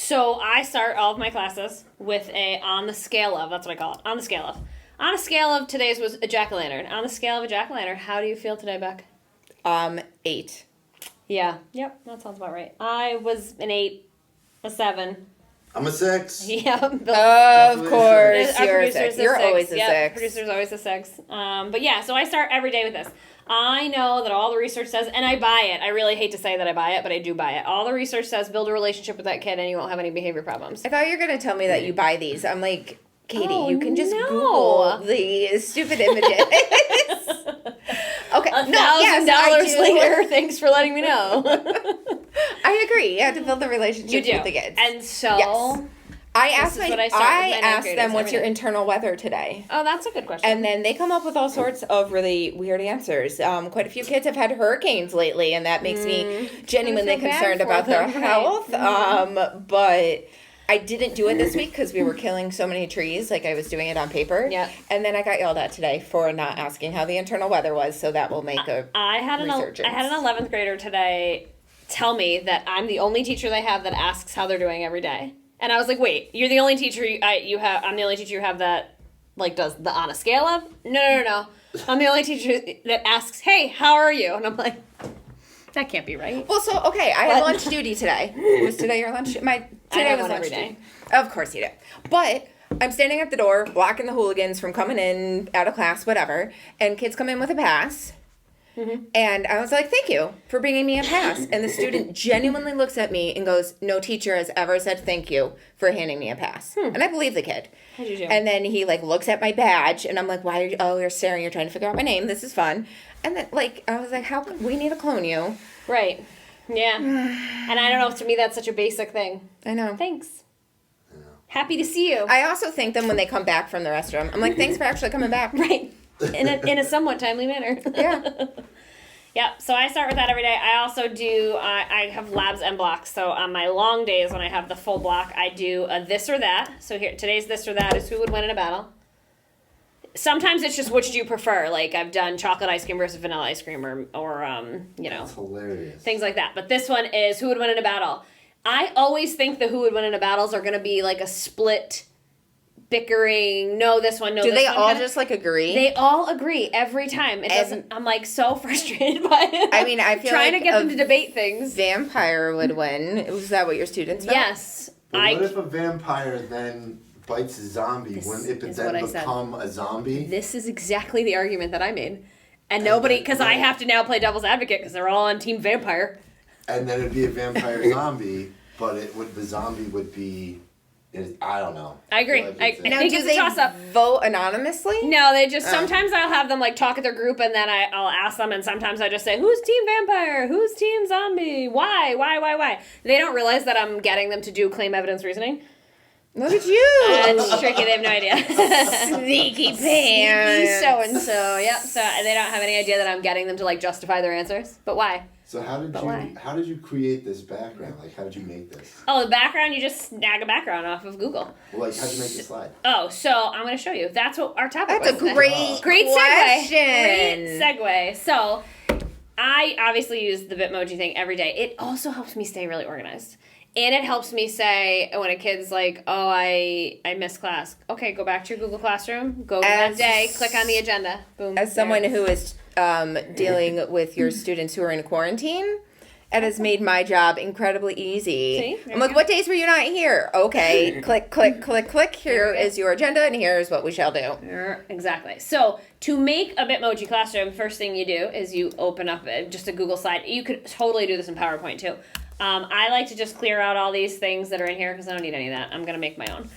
So I start all of my classes with on the scale of, that's what I call it, on the scale of. On a scale of, today's was a jack-o'-lantern. On the scale of a jack-o'-lantern, how do you feel today, Beck? 8. Yeah. Yep, that sounds about right. I was an 8, a 7. I'm a 6. Yeah. Of course, Our you're a producer's 6. You're always a Yep, 6. Producer's always a 6. But yeah, so I start every day with this. I know that all the research says, and I buy it. I really hate to say that I buy it, but I do buy it. All the research says build a relationship with that kid and you won't have any behavior problems. I thought you were going to tell me that you buy these. I'm like, Katie, Oh, you can just no. Google the stupid images. Okay. $1,000 later, thanks for letting me know. I agree. You have to build the You relationship do. with the kids. And so... Yes. I asked is what I start with my ninth asked graders them, what's every your day. internal weather today? Oh, that's a good question. And then they come up with all sorts of really weird answers. Quite a few kids have had hurricanes lately, and that makes me genuinely feel bad concerned for about their them, right. health. But I didn't do it this week because we were killing so many trees. Like, I was doing it on paper. Yeah. And then I got yelled at today for not asking how the internal weather was, so that will make I had an resurgence. 11th grader today tell me that I'm the only teacher they have that asks how they're doing every day. And I was like, wait, you're the only teacher you have. I'm the only teacher you have that, like, does the on a scale of? No. I'm the only teacher that asks, hey, how are you? And I'm like, that can't be right. Well, so, okay, I had lunch duty today. Was today your lunch? Today have was one every lunch day. duty. Of course you do. But I'm standing at the door, blocking the hooligans from coming in, out of class, whatever, and kids come in with a pass. Mm-hmm. And I was like, thank you for bringing me a pass. And the student genuinely looks at me and goes, no teacher has ever said thank you for handing me a pass. And I believe the kid. How did you do? And then he, like, looks at my badge, and I'm like, why are you, oh, you're staring, you're trying to figure out my name, this is fun. And then, like, I was like, how, we need to clone you. Right. Yeah. And I don't know, to me that's such a basic thing. I know. Thanks. Happy to see you. I also thank them when they come back from the restroom. I'm like, thanks for actually coming back. Right. In a somewhat timely manner. Yeah. Yep, so I start with that every day. I also do, I have labs and blocks. So on my long days when I have the full block, I do a this or that. So here, today's this or that is who would win in a battle. Sometimes it's just which do you prefer. Like I've done chocolate ice cream versus vanilla ice cream or you know, That's hilarious. things like that. But this one is who would win in a battle. I always think the who would win in a battles are going to be like a split bickering, no this one, no Do this they one. all kinda. just, like, agree? They all agree every time. It doesn't. I'm like so frustrated by it. I mean, I feel trying like to get a them to debate things. Vampire would win. Was that what your students felt? Yes, But what if a vampire then bites a zombie? This Wouldn't it is what I then said. become a zombie? This is exactly the argument that I made, and nobody, because I have to now play devil's advocate because they're all on Team Vampire. And then it'd be a vampire zombie, but the zombie would be. I don't know. I agree. feel like I it's a- Now, think do it's a they toss-up. vote anonymously? No, they just sometimes I'll have them like talk at their group, and then I'll ask them, and sometimes I just say, "Who's Team Vampire? Who's Team Zombie? Why? Why?" They don't realize that I'm getting them to do claim evidence reasoning. Look at you. It's tricky. They have no idea. Sneaky pants. So and so. Yep. So they don't have any idea that I'm getting them to like justify their answers. But why? So how did you create this background? Like how did you make this? Oh, the background. You just snag a background off of Google. Well, like how'd you make the slide? Oh, so I'm going to show you. That's what our topic That's was. a great Great question. segue. Great segue. So I obviously use the Bitmoji thing every day. It also helps me stay really organized. And it helps me say, when a kid's like, oh, I missed class. Okay, go back to your Google Classroom. Go to that day. Click on the agenda. Boom. As someone who is dealing with your students who are in quarantine, it has made my job incredibly easy. See? There I'm you like, go. what days were you not here? Okay, click, click, click, click. Here is your agenda, and here's what we shall do. Exactly. So to make a Bitmoji classroom, first thing you do is you open up just a Google slide. You could totally do this in PowerPoint too. I like to just clear out all these things that are in here because I don't need any of that. I'm going to make my own.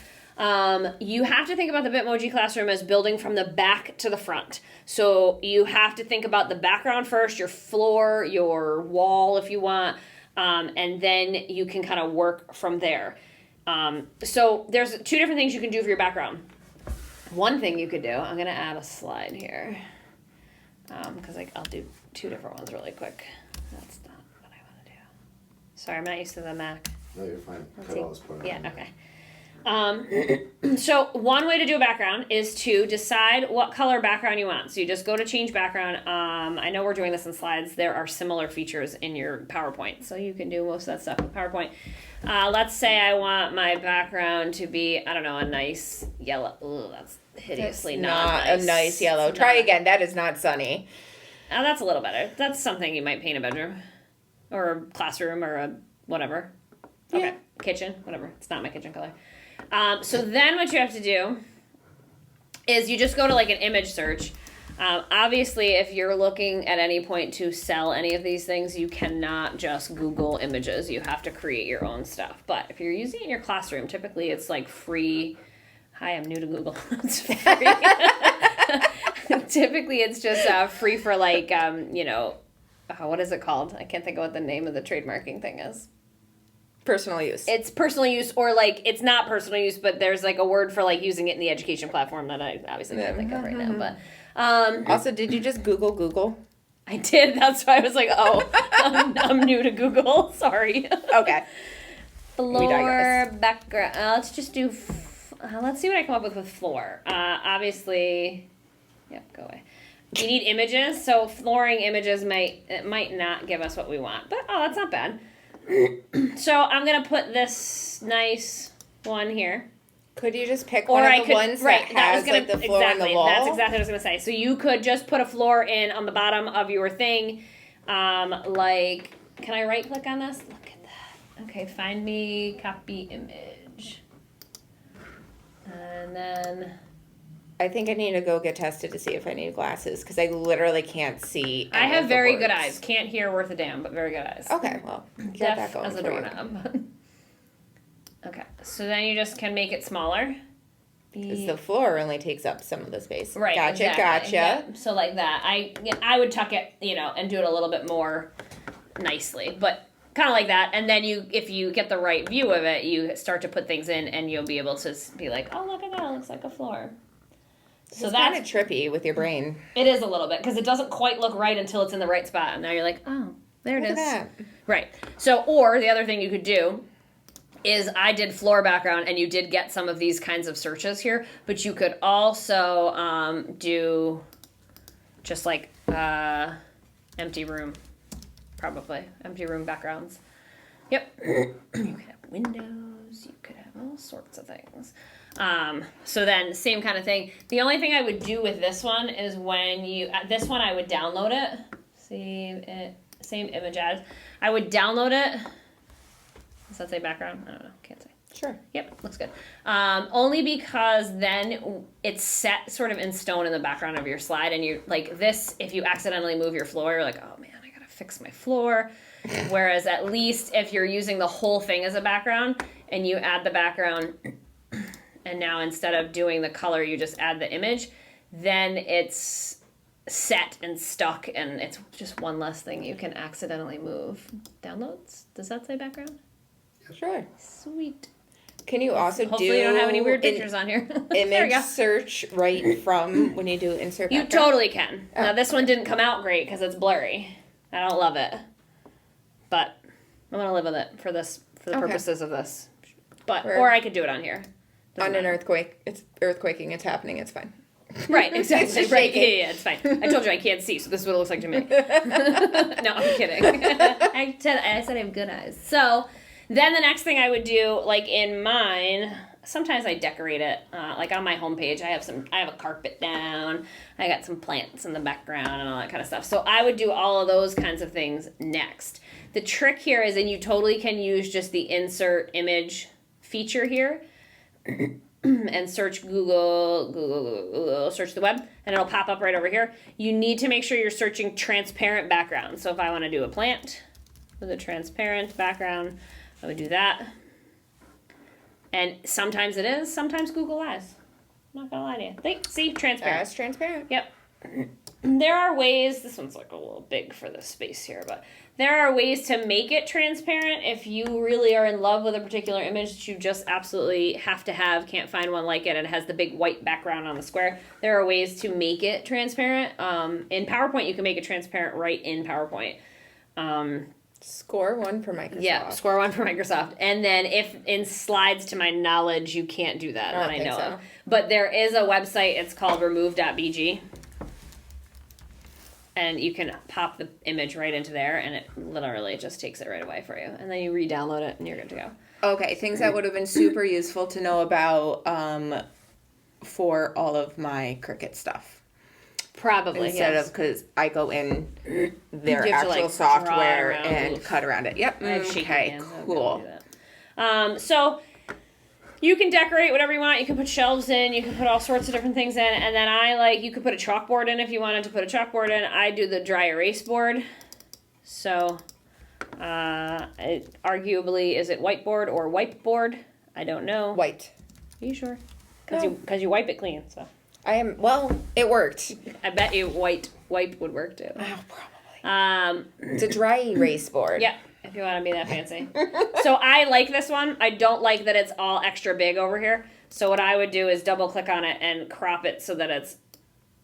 You have to think about the Bitmoji classroom as building from the back to the front. So you have to think about the background first, your floor, your wall if you want, and then you can kind of work from there. So there's two different things you can do for your background. One thing you could do, I'm going to add a slide here because I'll do two different ones really quick. That's not what I want to do. Sorry, I'm not used to the Mac. No, you're fine. Let's Cut see. all this part out. Yeah, okay. So one way to do a background is to decide what color background you want. So you just go to change background. I know we're doing this in slides. There are similar features in your PowerPoint, so you can do most of that stuff with PowerPoint. Let's say I want my background to be, I don't know, a nice yellow. Ooh, that's hideously not nice. A nice yellow. Try again. That is not sunny. That's a little better. That's something you might paint a bedroom or a classroom or a whatever. Okay, Yeah. kitchen, whatever. It's not my kitchen color. So then what you have to do is you just go to like an image search. Obviously, if you're looking at any point to sell any of these things, you cannot just Google images. You have to create your own stuff. But if you're using it in your classroom, typically it's like free. Hi, I'm new to Google. It's free. Typically it's just free for like, what is it called? I can't think of what the name of the trademarking thing is. Personal use. It's personal use, or like it's not personal use, but there's like a word for like using it in the education platform that I obviously can't think of right now. But also, did you just Google? I did. That's why I was like, oh, I'm new to Google. Sorry. Okay. Floor background. Let's just do. Let's see what I come up with floor. Obviously, yep. Go away. You need images, so flooring images might not give us what we want, but that's not bad. So I'm gonna put this nice one here. Could you just pick one of the ones that has like the floor and the wall? That's exactly what I was gonna say. So you could just put a floor in on the bottom of your thing. Like, can I right click on this? Look at that. Okay, find me, copy image. And then I think I need to go get tested to see if I need glasses because I literally can't see. I have very good eyes. Can't hear worth a damn, but very good eyes. Okay, well, get Deaf that going as a for you. doorknob. Okay, so then you just can make it smaller. Because the floor only takes up some of the space. Right. Gotcha. Exactly. Yep. So like that, I would tuck it, and do it a little bit more nicely, but kind of like that. And then if you get the right view of it, you start to put things in, and you'll be able to be like, oh, look at that, it looks like a floor. So that's kind of trippy with your brain. It is a little bit because it doesn't quite look right until it's in the right spot, and now you're like, oh, there it is. Look at that. Right. So, or the other thing you could do is I did floor background, and you did get some of these kinds of searches here, but you could also do just like empty room, probably empty room backgrounds. Yep. You could have windows. You could have all sorts of things. So then same kind of thing. The only thing I would do with this one is when this one I would download it. Save it. Same image as. I would download it. Does that say background? I don't know. Can't say. Sure. Yep, looks good. Only because then it's set sort of in stone in the background of your slide, and you like this. If you accidentally move your floor, you're like, oh man, I gotta fix my floor. Whereas at least if you're using the whole thing as a background and you add the background, and now instead of doing the color, you just add the image, then it's set and stuck, and it's just one less thing you can accidentally move. Downloads? Does that say background? Sure. Sweet. Can you also Hopefully you don't have any weird pictures on here. Image search right from when you do insert You background? totally can. Oh. Now this one didn't come out great because it's blurry. I don't love it. But I'm going to live with it for the purposes of this. But or I could do it on here. On an earthquake. It's earthquaking. It's happening. It's fine. Right, exactly. Right. Yeah, it's fine. I told you I can't see, so this is what it looks like to me. No, I'm kidding. I said I have good eyes. So then the next thing I would do, like in mine, sometimes I decorate it. Like on my homepage, I have a carpet down. I got some plants in the background and all that kind of stuff. So I would do all of those kinds of things next. The trick here is, and you totally can use just the insert image feature here. And search Google, search the web, and it'll pop up right over here. You need to make sure you're searching transparent background. So if I want to do a plant with a transparent background, I would do that. And sometimes it is, sometimes Google lies. I'm not gonna lie to you. See, transparent. That's transparent. Yep. There are ways, this one's like a little big for the space here, but there are ways to make it transparent if you really are in love with a particular image that you just absolutely have to have, can't find one like it, and it has the big white background on the square. There are ways to make it transparent. In PowerPoint, you can make it transparent right in PowerPoint. Score 1 for Microsoft. Yeah, score 1 for Microsoft. And then if in slides, to my knowledge, you can't do that that I know of. But there is a website, it's called remove.bg. And you can pop the image right into there, and it literally just takes it right away for you. And then you re-download it, and you're good to go. Okay, things that would have been super useful to know about for all of my Cricut stuff. Probably, Instead yes. of, because I go in their You have to, actual like, software draw around. and cut around it. Yep. I have shaky Okay, hands, I won't be able cool. to do that. So you can decorate whatever you want. You can put shelves in. You can put all sorts of different things in. And then you could put a chalkboard in if you wanted to put a chalkboard in. I do the dry erase board. So arguably, is it whiteboard or whiteboard? I don't know. White. Are you sure? Because No. you wipe it clean. So It worked. I bet you wipe would work too. Oh, probably. It's a dry erase board. Yeah, if you want to be that fancy. So I like this one. I don't like that it's all extra big over here. So what I would do is double click on it and crop it so that it's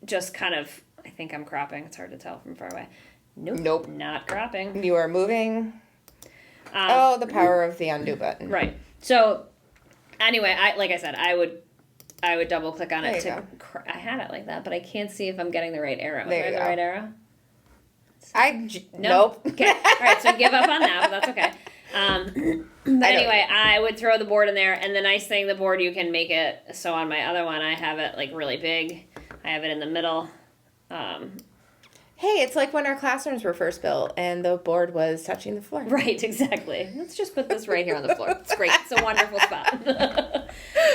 just kind of, I think I'm cropping. It's hard to tell from far away. Nope. Not cropping. You are moving. The power of the undo button. Right. So anyway, like I said, I would double click on it There to. I had it like that, but I can't see if I'm getting the right arrow. There Is you the go. right arrow? Nope. Okay. All right. So give up on that, but that's okay. But anyway, I would throw the board in there, and the nice thing, the board, you can make it so on my other one, I have it like really big. I have it in the middle. Hey, it's like when our classrooms were first built and the board was touching the floor. Right, exactly. Let's just put this right here on the floor. It's great. It's a wonderful spot.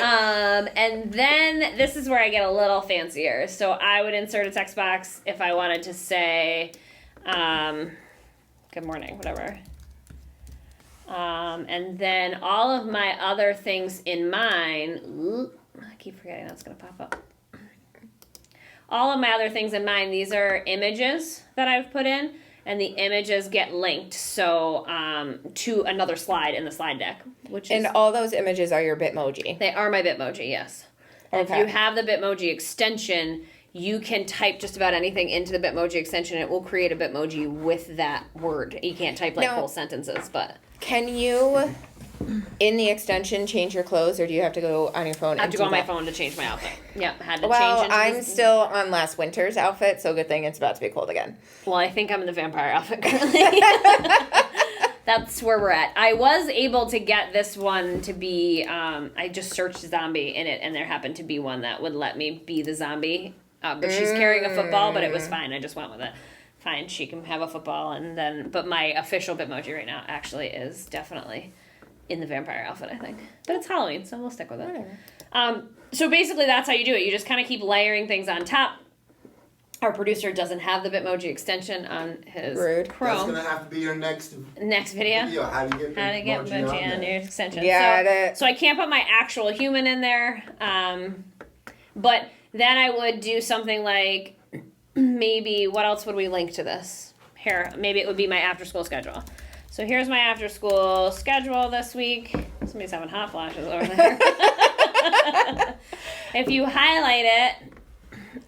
And then this is where I get a little fancier. So I would insert a text box if I wanted to say, good morning, whatever. And then all of my other things in mine, I keep forgetting that's going to pop up. All of my other things in mine, these are images that I've put in, and the images get linked to another slide in the slide deck. And all those images are your Bitmoji. They are my Bitmoji, yes. Okay. If you have the Bitmoji extension, you can type just about anything into the Bitmoji extension. It will create a Bitmoji with that word. You can't type like whole sentences, but... Can you, in the extension, change your clothes, or do you have to go on your phone? I have to go on my phone to change my outfit. Yeah, had to Well, change into I'm still on last winter's outfit, so good thing it's about to be cold again. Well, I think I'm in the vampire outfit currently. That's where we're at. I was able to get this one to be, I just searched zombie in it, and there happened to be one that would let me be the zombie. But she's carrying a football, but it was fine. I just went with it. Fine, she can have a football, and then, but my official Bitmoji right now actually is definitely in the vampire outfit, I think. But it's Halloween, so we'll stick with it. So basically that's how you do it. You just kind of keep layering things on top. Our producer doesn't have the Bitmoji extension on his Chrome. That's gonna have to be your next video. How to get Bitmoji on your extension. So I can't put my actual human in there. But then I would do something like, maybe, what else would we link to this? Here, maybe it would be my after school schedule. So here's my after school schedule this week. Somebody's having hot flashes over there. If you highlight it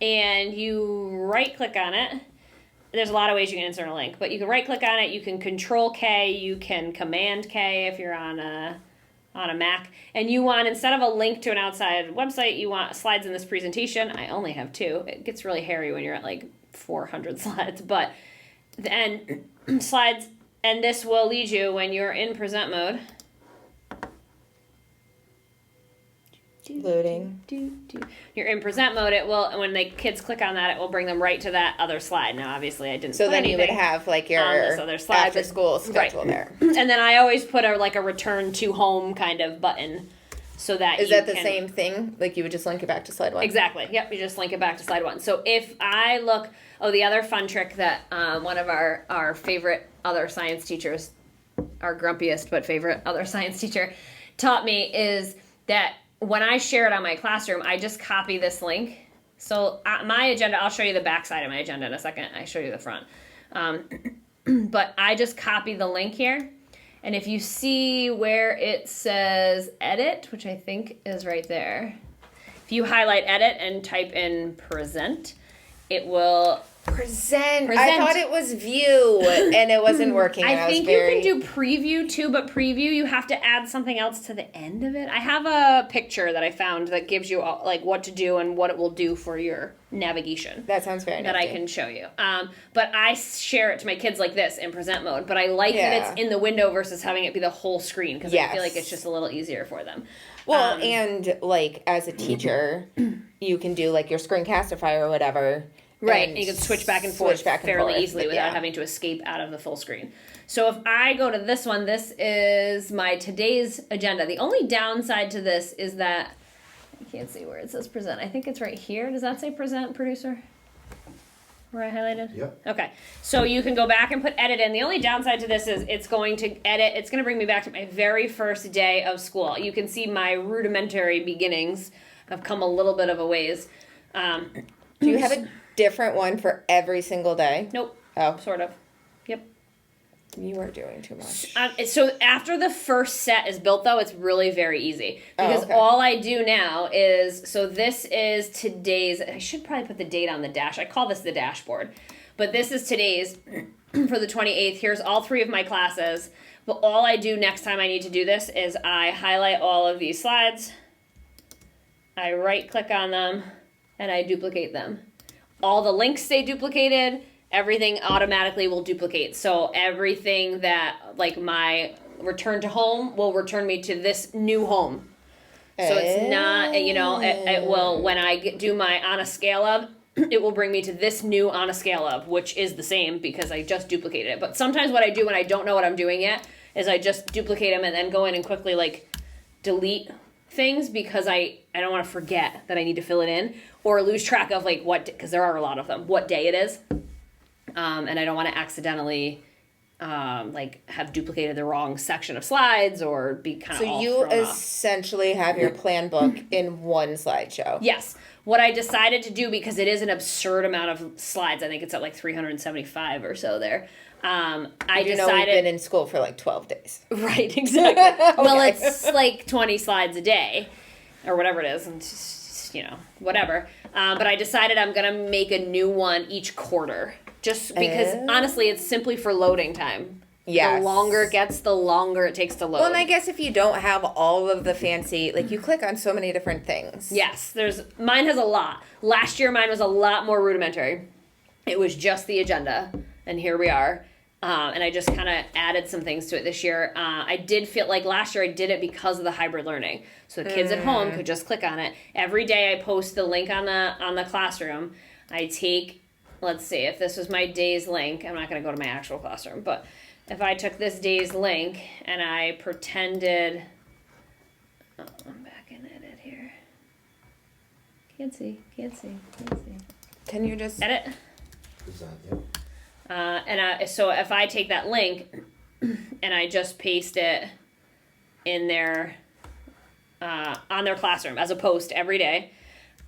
and you right click on it, there's a lot of ways you can insert a link, but you can right click on it, you can Control K, you can Command K if you're on a Mac, and you want, instead of a link to an outside website, you want slides in this presentation. I only have 2. It gets really hairy when you're at like 400 slides, but then slides, and this will lead you when you're in present mode. Loading. You're in present mode, it will, when the kids click on that, it will bring them right to that other slide. Now, obviously, I didn't So put then you would anything have like your on this other slide, after school schedule there. And then I always put a return to home kind of button so that Is that the same thing? Like you would just link it back to slide 1? Exactly. Yep, you just link it back to slide 1. So if I look, the other fun trick that one of our favorite other science teachers, our grumpiest but favorite other science teacher, taught me is that when I share it on my classroom, I just copy this link. So my agenda, I'll show you the back side of my agenda in a second. I show you the front. But I just copy the link here. And if you see where it says edit, which I think is right there, if you highlight edit and type in present, it will Present. I Present. thought it was view, and it wasn't working. And I I was think very... you can do preview too, but preview you have to add something else to the end of it. I have a picture that I found that gives you like what to do and what it will do for your navigation. That sounds very that nifty. I can show you. But I share it to my kids like this in present mode. But I like that it's in the window versus having it be the whole screen because I feel like it's just a little easier for them. Well, and like as a teacher, you can do like your screencastify or whatever. Right, and you can switch back and forth fairly easily without yeah. having to escape out of the full screen. So if I go to this one, this is my today's agenda. The only downside to this is that I can't see where it says present. I think it's right here. Does that say present, producer? Where I highlighted? Yep. Okay, so you can go back and put edit in. The only downside to this is it's going to edit. It's going to bring me back to my very first day of school. You can see my rudimentary beginnings have come a little bit of a ways. Do you have a different one for every single day? Nope. Oh, Sort of. Yep. you are doing too much. So after the first set is built, though, it's really very easy. Because okay. all I do now is, so this is today's, I should probably put the date on the dash. I call this the dashboard. But this is today's for the 28th. Here's all 3 of my classes. But all I do next time I need to do this is I highlight all of these slides. I right-click on them, and I duplicate them. All the links stay duplicated. Everything automatically will duplicate. So everything that, like my return to home will return me to this new home. So it's not, you know, it will, when I do my on a scale of, it will bring me to this new on a scale of, which is the same because I just duplicated it. But sometimes what I do when I don't know what I'm doing yet is I just duplicate them and then go in and quickly like delete things because I don't want to forget that I need to fill it in or lose track of like what, because there are a lot of them, what day it is. And I don't want to accidentally like have duplicated the wrong section of slides or be kind of So all you thrown off. essentially have your plan book in one slideshow. Yes. What I decided to do, because it is an absurd amount of slides, I think it's at like 375 or so there. I You know, decided. we've been in school for like 12 days. Right, exactly. Well, Okay. it's like 20 slides a day or whatever it is. And just, you know, whatever. But I decided I'm going to make a new one each quarter. Just because, honestly, it's simply for loading time. Yes. The longer it gets, the longer it takes to load. Well, and I guess if you don't have all of the fancy, like you click on so many different things. Yes, mine has a lot. Last year, mine was a lot more rudimentary. It was just the agenda, and here we are. And I just kind of added some things to it this year. I did feel like last year I did it because of the hybrid learning. So the kids at home could just click on it. Every day I post the link on the classroom. I take, let's see, if this was my day's link, I'm not going to go to my actual classroom, but if I took this day's link and I pretended, oh, I'm back in edit here. Can't see. Can you just... Edit. Present, yep. So if I take that link and I just paste it in their, on their classroom as a post every day,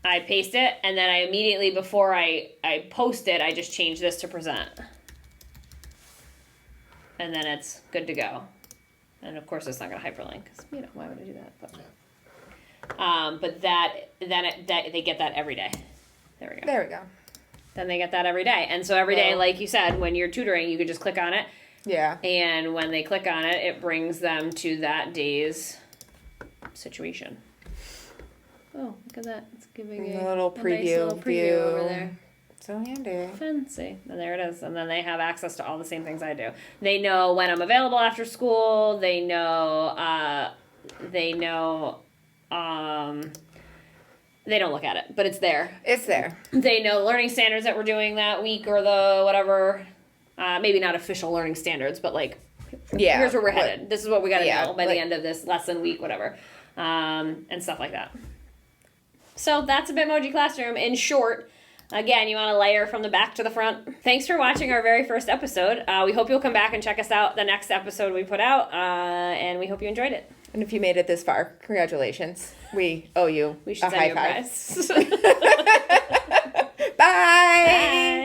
I paste it and then I immediately, before I post it, I just change this to present. And then it's good to go. And of course it's not going to hyperlink because, you know, why would I do that? But they get that every day. There we go. There we go. Then they get that every day. And so every day, like you said, when you're tutoring, you could just click on it. Yeah. And when they click on it, it brings them to that day's situation. Oh, look at that. It's giving A little nice preview little view. preview over there. So handy. Fancy. And there it is. And then they have access to all the same things I do. They know when I'm available after school. They know, they don't look at it, but it's there. It's there. They know learning standards that we're doing that week or the whatever. Maybe not official learning standards, but like, Yeah. here's where we're headed. This is what we got to know by the like- end of this lesson week, whatever, and stuff like that. So that's a Bitmoji Classroom in short. Again, you want to layer from the back to the front. Thanks for watching our very first episode. We hope you'll come back and check us out the next episode we put out, and we hope you enjoyed it. And if you made it this far, congratulations. We owe you We should a send high you a five. prize. Bye.